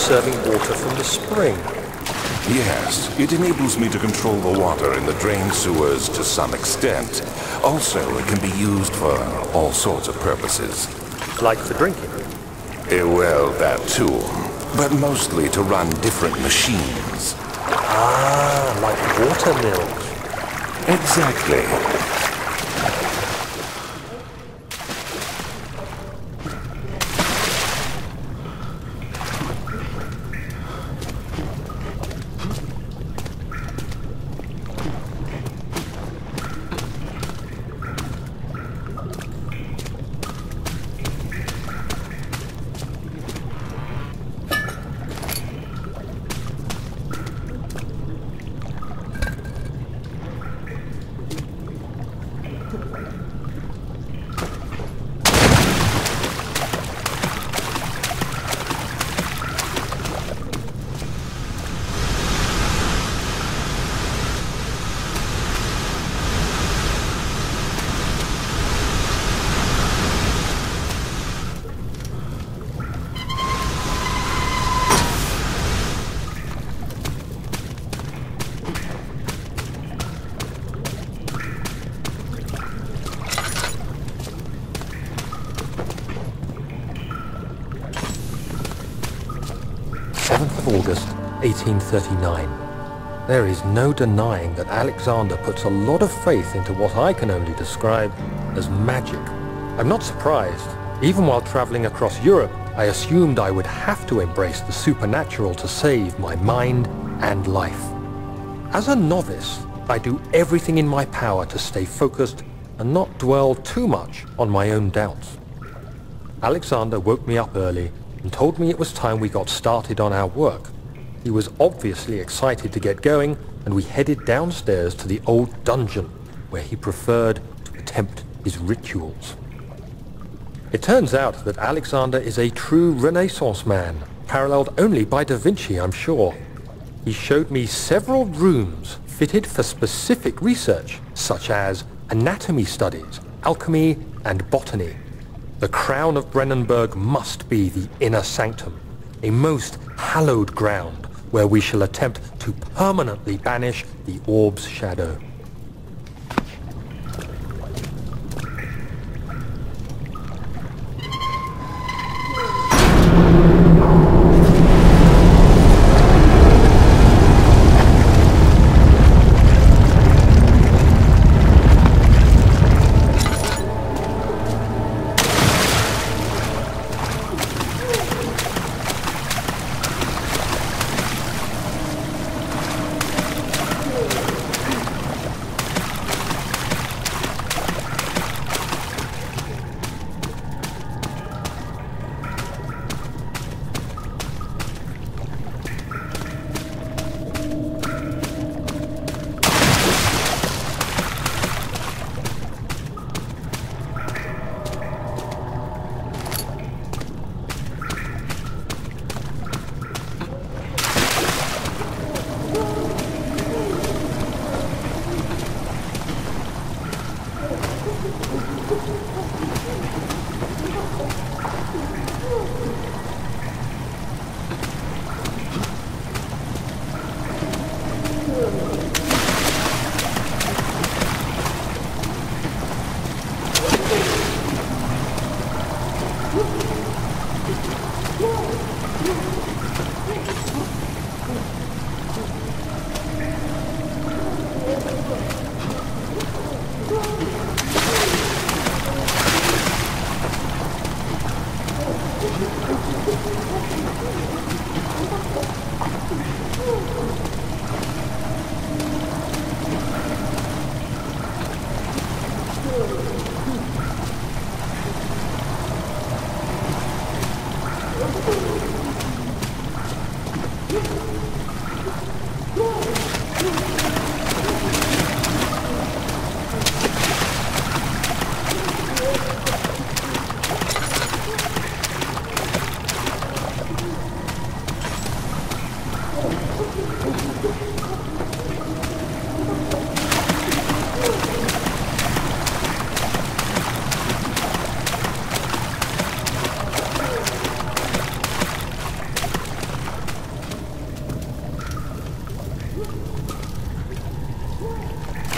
conserving water from the spring. Yes, it enables me to control the water in the drain sewers to some extent. Also, it can be used for all sorts of purposes. Like for drinking. Well, that too. But mostly to run different machines. Ah, like water mills. Exactly. 7th of August, 1839. There is no denying that Alexander puts a lot of faith into what I can only describe as magic. I'm not surprised. Even while traveling across Europe, I assumed I would have to embrace the supernatural to save my mind and life. As a novice, I do everything in my power to stay focused and not dwell too much on my own doubts. Alexander woke me up early and told me it was time we got started on our work. He was obviously excited to get going, and we headed downstairs to the old dungeon where he preferred to attempt his rituals. It turns out that Alexander is a true Renaissance man, paralleled only by Da Vinci, I'm sure. He showed me several rooms fitted for specific research, such as anatomy studies, alchemy, and botany. The crown of Brennenburg must be the inner sanctum, a most hallowed ground where we shall attempt to permanently banish the orb's shadow.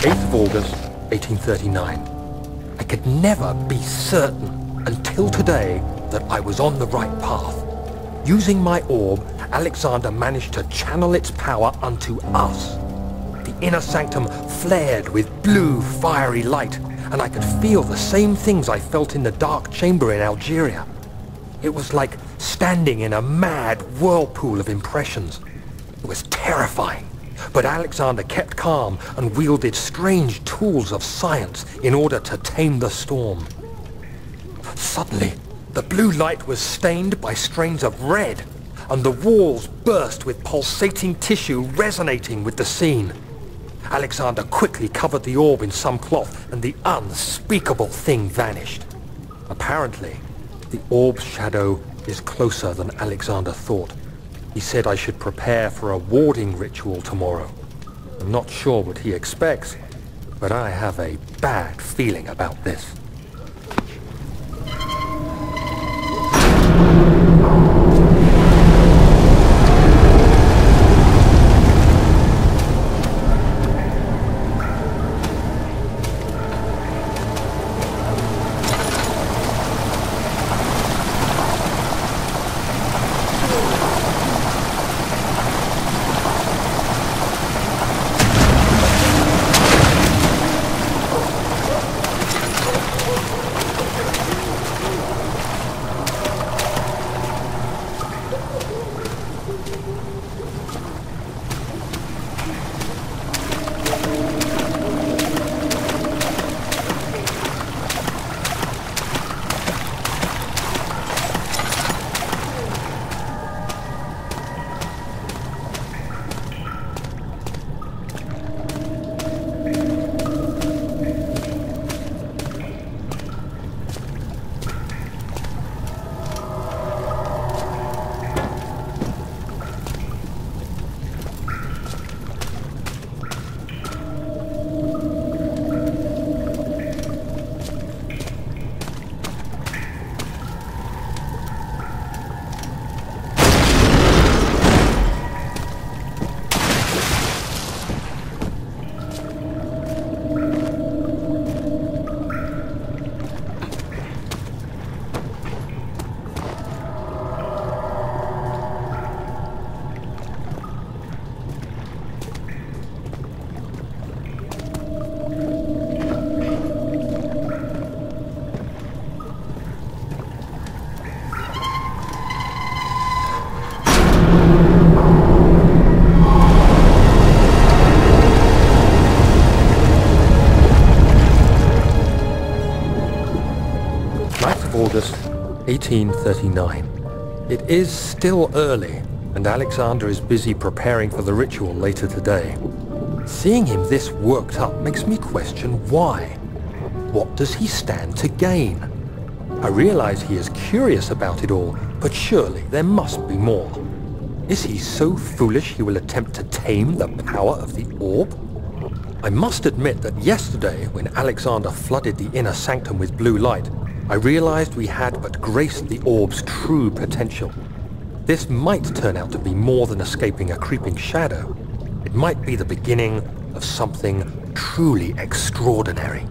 8th of August, 1839. I could never be certain until today that I was on the right path. Using my orb, Alexander managed to channel its power unto us. The inner sanctum flared with blue, fiery light, and I could feel the same things I felt in the dark chamber in Algeria. It was like standing in a mad whirlpool of impressions. It was terrifying. But Alexander kept calm and wielded strange tools of science in order to tame the storm. Suddenly, the blue light was stained by strains of red, and the walls burst with pulsating tissue resonating with the scene. Alexander quickly covered the orb in some cloth, and the unspeakable thing vanished. Apparently, the orb's shadow is closer than Alexander thought. He said I should prepare for a warding ritual tomorrow. I'm not sure what he expects, but I have a bad feeling about this. August 1839. It is still early, and Alexander is busy preparing for the ritual later today. Seeing him this worked up makes me question why. What does he stand to gain? I realize he is curious about it all, but surely there must be more. Is he so foolish he will attempt to tame the power of the orb? I must admit that yesterday, when Alexander flooded the inner sanctum with blue light, I realized we had but graced the orb's true potential. This might turn out to be more than escaping a creeping shadow. It might be the beginning of something truly extraordinary.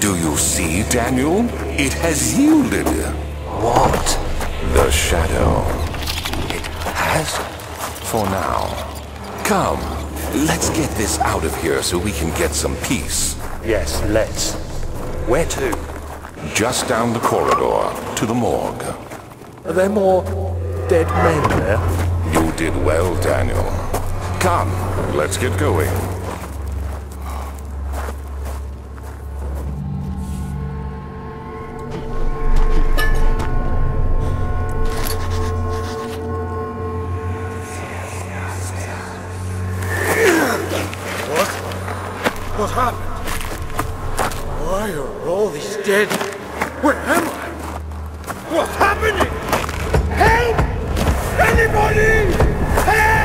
Do you see, Daniel? It has yielded. What? The shadow. It has? For now. Come, let's get this out of here so we can get some peace. Yes, let's. Where to? Just down the corridor, to the morgue. Are there more dead men there? You did well, Daniel. Come, let's get going. What happened? Why are all these dead? Where am I? What's happening? Help! Anybody! Help!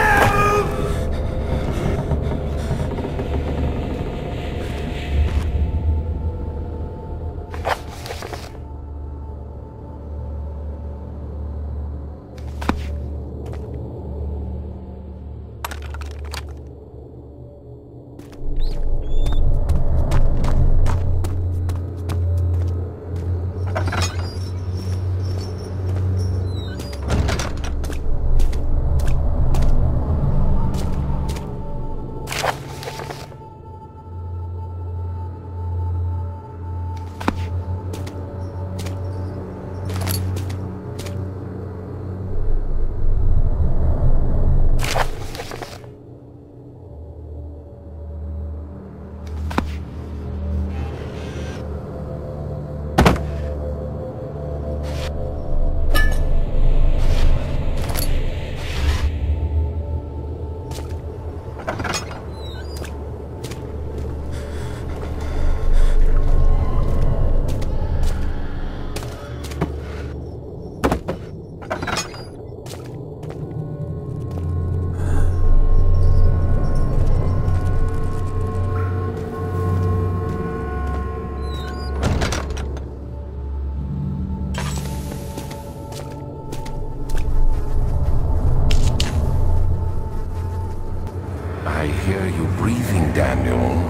I hear you breathing, Daniel.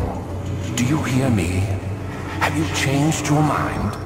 Do you hear me? Have you changed your mind?